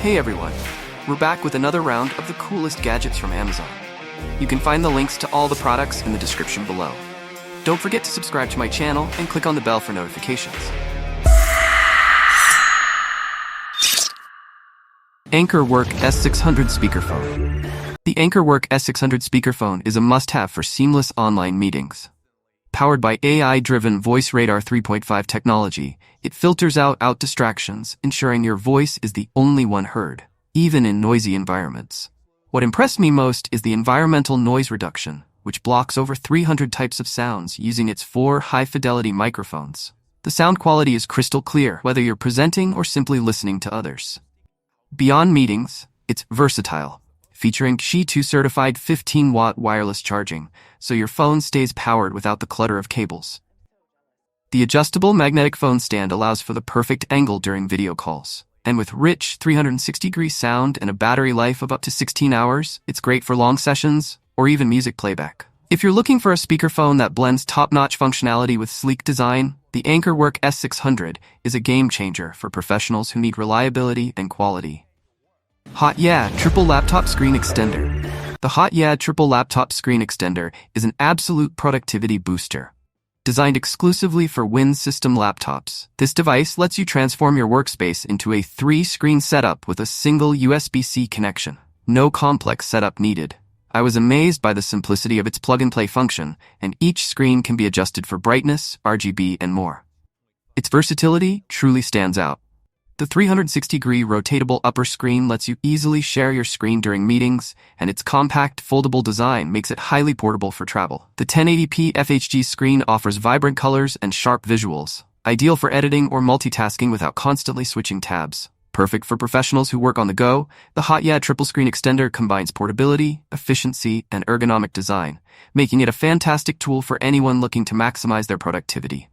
Hey everyone, we're back with another round of the coolest gadgets from Amazon. You can find the links to all the products in the description below. Don't forget to subscribe to my channel and click on the bell for notifications. AnchorWork S600 Speakerphone. The AnchorWork S600 speakerphone is a must-have for seamless online meetings. Powered by AI-driven Voice Radar 3.5 technology, it filters out distractions, ensuring your voice is the only one heard, even in noisy environments. What impressed me most is the environmental noise reduction, which blocks over 300 types of sounds using its 4 high-fidelity microphones. The sound quality is crystal clear, whether you're presenting or simply listening to others. Beyond meetings, it's versatile, featuring Qi 2 certified 15-watt wireless charging, so your phone stays powered without the clutter of cables. The adjustable magnetic phone stand allows for the perfect angle during video calls, and with rich 360-degree sound and a battery life of up to 16 hours, it's great for long sessions or even music playback. If you're looking for a speakerphone that blends top-notch functionality with sleek design, the AnchorWork S600 is a game-changer for professionals who need reliability and quality. Hot Yeah Triple Laptop Screen Extender. The Hot Yeah Triple Laptop Screen Extender is an absolute productivity booster. Designed exclusively for Win system laptops, this device lets you transform your workspace into a 3-screen setup with a single USB-C connection. No complex setup needed. I was amazed by the simplicity of its plug-and-play function, and each screen can be adjusted for brightness, RGB, and more. Its versatility truly stands out. The 360-degree rotatable upper screen lets you easily share your screen during meetings, and its compact, foldable design makes it highly portable for travel. The 1080p FHD screen offers vibrant colors and sharp visuals, ideal for editing or multitasking without constantly switching tabs. Perfect for professionals who work on the go, the Hot Yeah Triple Screen Extender combines portability, efficiency, and ergonomic design, making it a fantastic tool for anyone looking to maximize their productivity.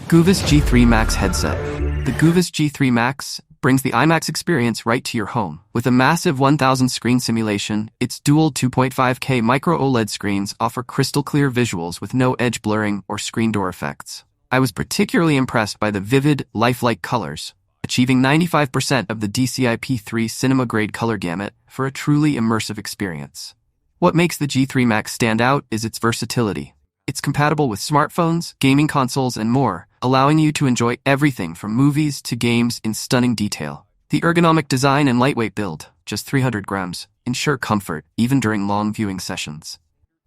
Guvis G3 Max Headset. The Guvis G3 Max brings the IMAX experience right to your home. With a massive 1000 screen simulation, its dual 2.5K micro OLED screens offer crystal clear visuals with no edge blurring or screen door effects. I was particularly impressed by the vivid, lifelike colors, achieving 95% of the DCI-P3 cinema-grade color gamut for a truly immersive experience. What makes the G3 Max stand out is its versatility. It's compatible with smartphones, gaming consoles, and more, allowing you to enjoy everything from movies to games in stunning detail. The ergonomic design and lightweight build, just 300 grams, ensure comfort even during long viewing sessions.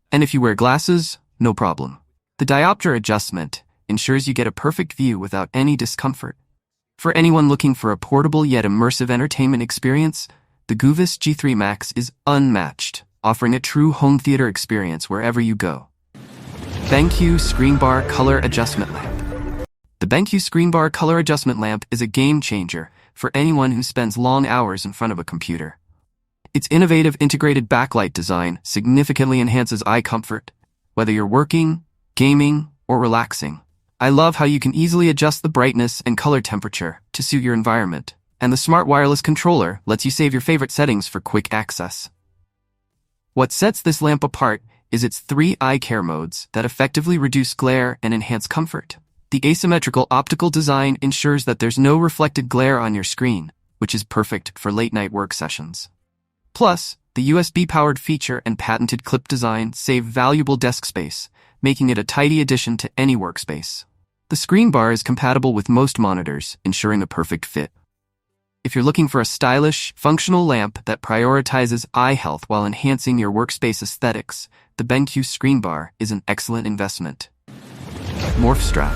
And if you wear glasses, no problem. The diopter adjustment ensures you get a perfect view without any discomfort. For anyone looking for a portable yet immersive entertainment experience, the Guvis G3 Max is unmatched, offering a true home theater experience wherever you go. BenQ Screen Bar Color Adjustment Lamp. The BenQ Screen Bar Color Adjustment Lamp is a game-changer for anyone who spends long hours in front of a computer. Its innovative integrated backlight design significantly enhances eye comfort, whether you're working, gaming, or relaxing. I love how you can easily adjust the brightness and color temperature to suit your environment, and the smart wireless controller lets you save your favorite settings for quick access. What sets this lamp apart is its 3 eye care modes that effectively reduce glare and enhance comfort. The asymmetrical optical design ensures that there's no reflected glare on your screen, which is perfect for late-night work sessions. Plus, the USB-powered feature and patented clip design save valuable desk space, making it a tidy addition to any workspace. The screen bar is compatible with most monitors, ensuring a perfect fit. If you're looking for a stylish, functional lamp that prioritizes eye health while enhancing your workspace aesthetics, the BenQ Screen Bar is an excellent investment. Morph Strap.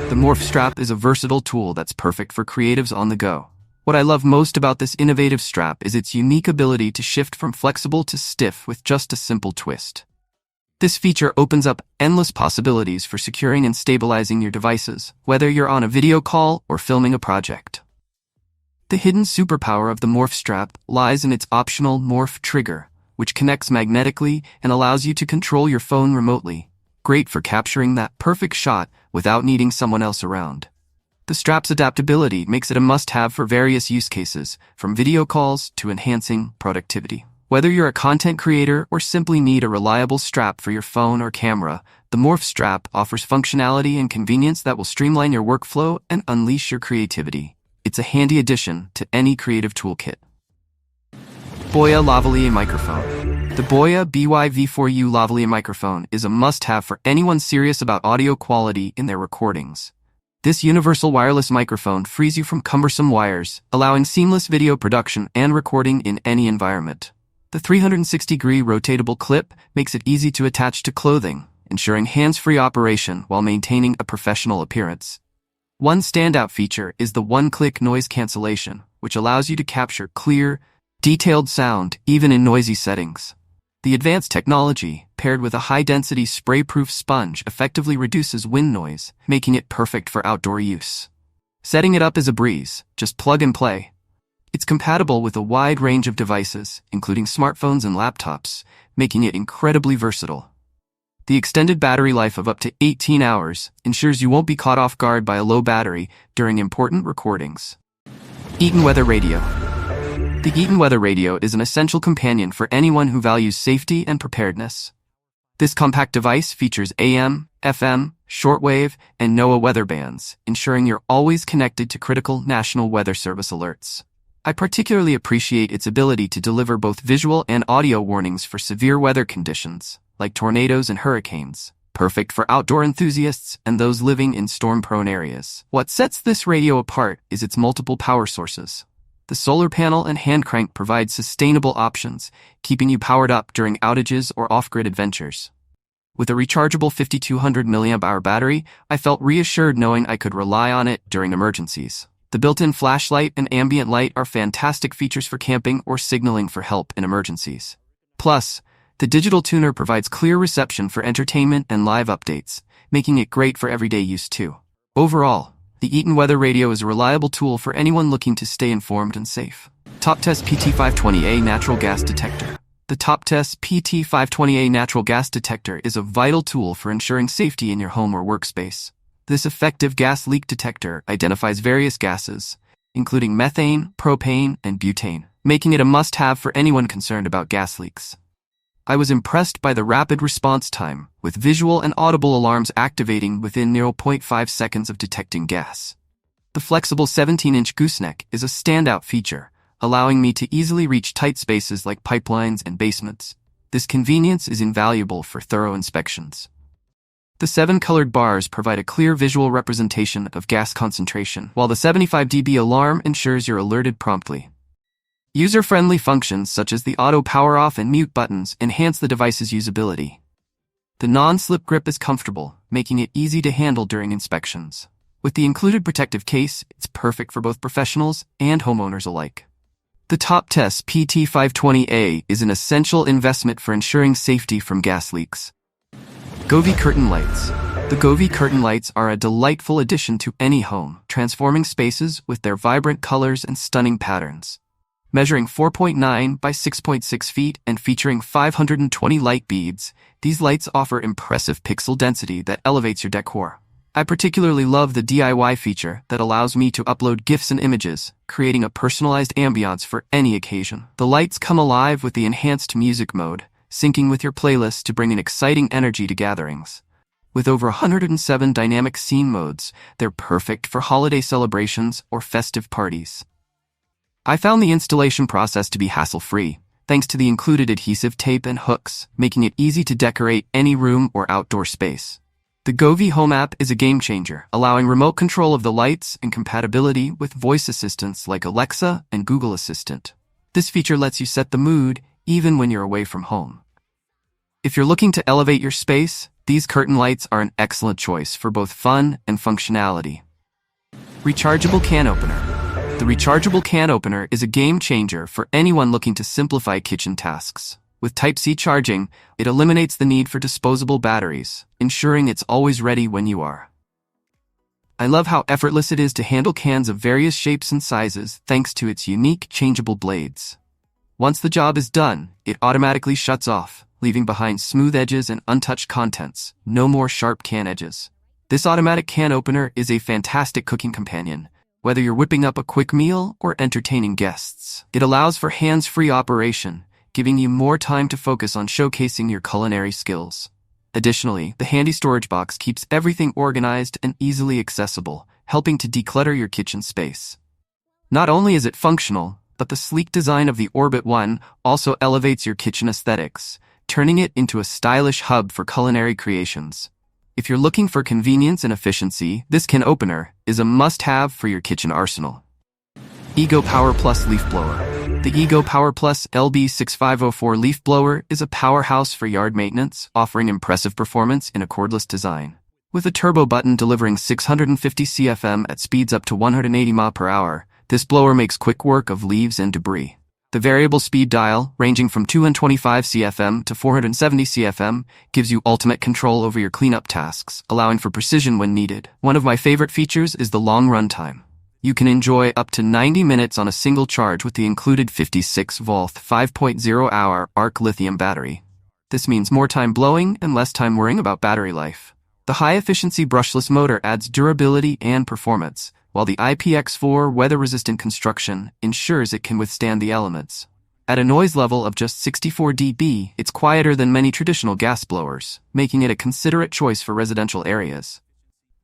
The Morph Strap is a versatile tool that's perfect for creatives on the go. What I love most about this innovative strap is its unique ability to shift from flexible to stiff with just a simple twist. This feature opens up endless possibilities for securing and stabilizing your devices, whether you're on a video call or filming a project. The hidden superpower of the Morph Strap lies in its optional Morph Trigger, which connects magnetically and allows you to control your phone remotely. Great for capturing that perfect shot without needing someone else around. The strap's adaptability makes it a must-have for various use cases, from video calls to enhancing productivity. Whether you're a content creator or simply need a reliable strap for your phone or camera, the Morph Strap offers functionality and convenience that will streamline your workflow and unleash your creativity. It's a handy addition to any creative toolkit. Boya Lavalier Microphone. The Boya BYV4U Lavalier microphone is a must-have for anyone serious about audio quality in their recordings. This universal wireless microphone frees you from cumbersome wires, allowing seamless video production and recording in any environment. The 360-degree rotatable clip makes it easy to attach to clothing, ensuring hands-free operation while maintaining a professional appearance. One standout feature is the one-click noise cancellation, which allows you to capture clear, detailed sound even in noisy settings. The advanced technology, paired with a high-density spray-proof sponge, effectively reduces wind noise, making it perfect for outdoor use. Setting it up is a breeze, just plug and play. It's compatible with a wide range of devices, including smartphones and laptops, making it incredibly versatile. The extended battery life of up to 18 hours ensures you won't be caught off guard by a low battery during important recordings. Eaton Weather Radio. The Eaton Weather Radio is an essential companion for anyone who values safety and preparedness. This compact device features AM, FM, shortwave, and NOAA weather bands, ensuring you're always connected to critical National Weather Service alerts. I particularly appreciate its ability to deliver both visual and audio warnings for severe weather conditions, like tornadoes and hurricanes, perfect for outdoor enthusiasts and those living in storm-prone areas. What sets this radio apart is its multiple power sources. The solar panel and hand crank provide sustainable options, keeping you powered up during outages or off-grid adventures. With a rechargeable 5200 mAh battery, I felt reassured knowing I could rely on it during emergencies. The built-in flashlight and ambient light are fantastic features for camping or signaling for help in emergencies. Plus, the digital tuner provides clear reception for entertainment and live updates, making it great for everyday use too. Overall, the Eaton Weather Radio is a reliable tool for anyone looking to stay informed and safe. Top Test PT520A Natural Gas Detector. The Top Test PT520A Natural Gas Detector is a vital tool for ensuring safety in your home or workspace. This effective gas leak detector identifies various gases, including methane, propane, and butane, making it a must-have for anyone concerned about gas leaks. I was impressed by the rapid response time, with visual and audible alarms activating within 0.5 seconds of detecting gas. The flexible 17-inch gooseneck is a standout feature, allowing me to easily reach tight spaces like pipelines and basements. This convenience is invaluable for thorough inspections. The 7 colored bars provide a clear visual representation of gas concentration, while the 75 dB alarm ensures you're alerted promptly. User-friendly functions such as the auto power-off and mute buttons enhance the device's usability. The non-slip grip is comfortable, making it easy to handle during inspections. With the included protective case, it's perfect for both professionals and homeowners alike. The Top Test PT520A is an essential investment for ensuring safety from gas leaks. Govee Curtain Lights. The Govee curtain lights are a delightful addition to any home, transforming spaces with their vibrant colors and stunning patterns. Measuring 4.9 by 6.6 feet and featuring 520 light beads, these lights offer impressive pixel density that elevates your decor. I particularly love the DIY feature that allows me to upload GIFs and images, creating a personalized ambiance for any occasion. The lights come alive with the enhanced music mode, syncing with your playlist to bring an exciting energy to gatherings. With over 107 dynamic scene modes, they're perfect for holiday celebrations or festive parties. I found the installation process to be hassle-free, thanks to the included adhesive tape and hooks, making it easy to decorate any room or outdoor space. The Govee Home app is a game-changer, allowing remote control of the lights and compatibility with voice assistants like Alexa and Google Assistant. This feature lets you set the mood even when you're away from home. If you're looking to elevate your space, these curtain lights are an excellent choice for both fun and functionality. Rechargeable Can Opener. The rechargeable can opener is a game-changer for anyone looking to simplify kitchen tasks. With Type-C charging, it eliminates the need for disposable batteries, ensuring it's always ready when you are. I love how effortless it is to handle cans of various shapes and sizes thanks to its unique changeable blades. Once the job is done, it automatically shuts off, leaving behind smooth edges and untouched contents, no more sharp can edges. This automatic can opener is a fantastic cooking companion, whether you're whipping up a quick meal or entertaining guests. It allows for hands-free operation, giving you more time to focus on showcasing your culinary skills. Additionally, the handy storage box keeps everything organized and easily accessible, helping to declutter your kitchen space. Not only is it functional, but the sleek design of the Orbit One also elevates your kitchen aesthetics, turning it into a stylish hub for culinary creations. If you're looking for convenience and efficiency, this can opener is a must-have for your kitchen arsenal. Ego Power Plus Leaf Blower. The Ego Power Plus LB6504 leaf blower is a powerhouse for yard maintenance, offering impressive performance in a cordless design. With a turbo button delivering 650 CFM at speeds up to 180 mph, this blower makes quick work of leaves and debris. The variable speed dial, ranging from 225 CFM to 470 CFM, gives you ultimate control over your cleanup tasks, allowing for precision when needed. One of my favorite features is the long run time. You can enjoy up to 90 minutes on a single charge with the included 56-volt 5.0-hour ARC lithium battery. This means more time blowing and less time worrying about battery life. The high-efficiency brushless motor adds durability and performance, while the IPX4 weather-resistant construction ensures it can withstand the elements. At a noise level of just 64 dB, it's quieter than many traditional gas blowers, making it a considerate choice for residential areas.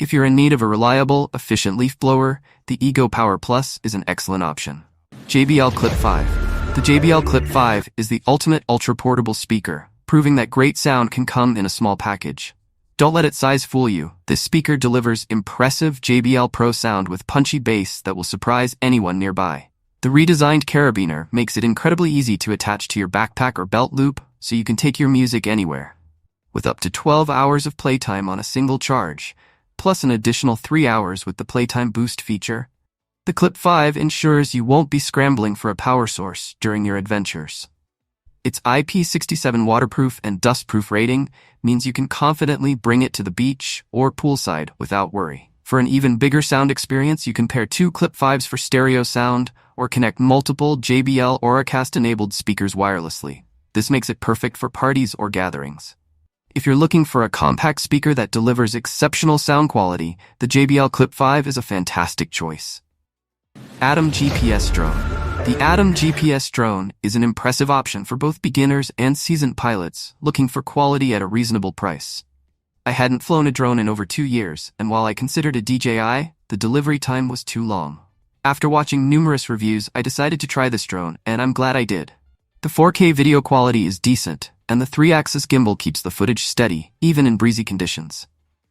If you're in need of a reliable, efficient leaf blower, the Ego Power Plus is an excellent option. JBL Clip 5. The JBL Clip 5 is the ultimate ultra-portable speaker, proving that great sound can come in a small package. Don't let its size fool you. This speaker delivers impressive JBL Pro sound with punchy bass that will surprise anyone nearby. The redesigned carabiner makes it incredibly easy to attach to your backpack or belt loop, so you can take your music anywhere. With up to 12 hours of playtime on a single charge, plus an additional 3 hours with the Playtime Boost feature, the Clip 5 ensures you won't be scrambling for a power source during your adventures. Its IP67 waterproof and dustproof rating means you can confidently bring it to the beach or poolside without worry. For an even bigger sound experience, you can pair 2 Clip 5s for stereo sound or connect multiple JBL Auracast-enabled speakers wirelessly. This makes it perfect for parties or gatherings. If you're looking for a compact speaker that delivers exceptional sound quality, the JBL Clip 5 is a fantastic choice. Atom GPS Drone. The Atom GPS drone is an impressive option for both beginners and seasoned pilots looking for quality at a reasonable price. I hadn't flown a drone in over 2 years, and while I considered a DJI, the delivery time was too long. After watching numerous reviews, I decided to try this drone, and I'm glad I did. The 4K video quality is decent, and the 3-axis gimbal keeps the footage steady, even in breezy conditions.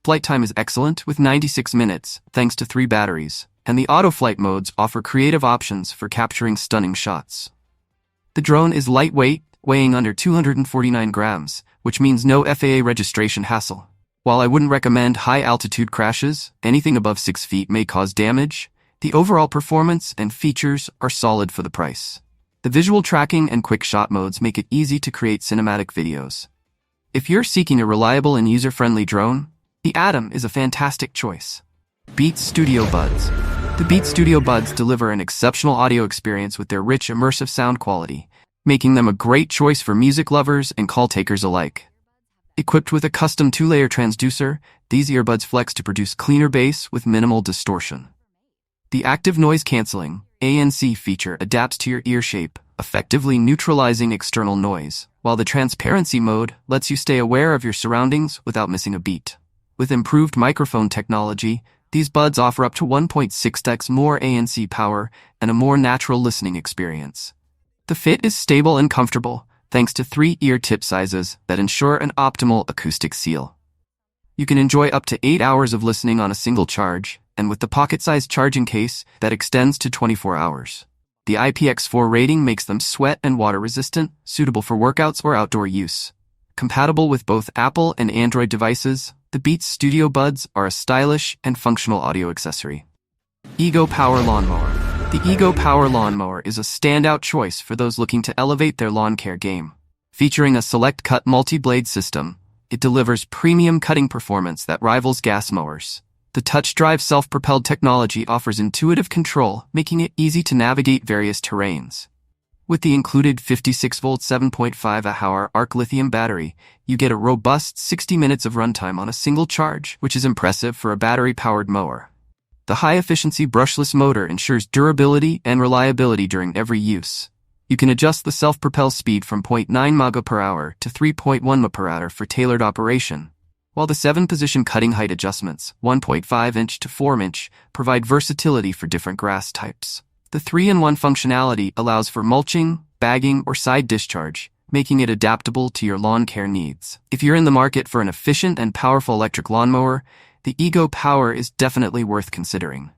Flight time is excellent, with 96 minutes, thanks to 3 batteries, and the auto-flight modes offer creative options for capturing stunning shots. The drone is lightweight, weighing under 249 grams, which means no FAA registration hassle. While I wouldn't recommend high-altitude crashes, anything above 6 feet may cause damage, the overall performance and features are solid for the price. The visual tracking and quick shot modes make it easy to create cinematic videos. If you're seeking a reliable and user-friendly drone, the Atom is a fantastic choice. Beats Studio Buds. The Beats Studio Buds deliver an exceptional audio experience with their rich, immersive sound quality, making them a great choice for music lovers and call takers alike. Equipped with a custom 2-layer transducer, these earbuds flex to produce cleaner bass with minimal distortion. The Active Noise Cancelling ANC feature adapts to your ear shape, effectively neutralizing external noise, while the Transparency mode lets you stay aware of your surroundings without missing a beat. With improved microphone technology, these buds offer up to 1.6x more ANC power and a more natural listening experience. The fit is stable and comfortable, thanks to 3 ear tip sizes that ensure an optimal acoustic seal. You can enjoy up to 8 hours of listening on a single charge, and with the pocket-sized charging case that extends to 24 hours. The IPX4 rating makes them sweat and water-resistant, suitable for workouts or outdoor use. Compatible with both Apple and Android devices, the Beats Studio Buds are a stylish and functional audio accessory. Ego Power Lawnmower. The Ego Power Lawnmower is a standout choice for those looking to elevate their lawn care game. Featuring a Select Cut multi-blade system, it delivers premium cutting performance that rivals gas mowers. The touch-drive self-propelled technology offers intuitive control, making it easy to navigate various terrains. With the included 56-volt 7.5Ah ARC lithium battery, you get a robust 60 minutes of runtime on a single charge, which is impressive for a battery-powered mower. The high-efficiency brushless motor ensures durability and reliability during every use. You can adjust the self-propel speed from 0.9 mph to 3.1 mph for tailored operation, while the 7-position cutting height adjustments, 1.5 inch to 4 inch, provide versatility for different grass types. The 3-in-1 functionality allows for mulching, bagging, or side discharge, making it adaptable to your lawn care needs. If you're in the market for an efficient and powerful electric lawnmower, the Ego Power is definitely worth considering.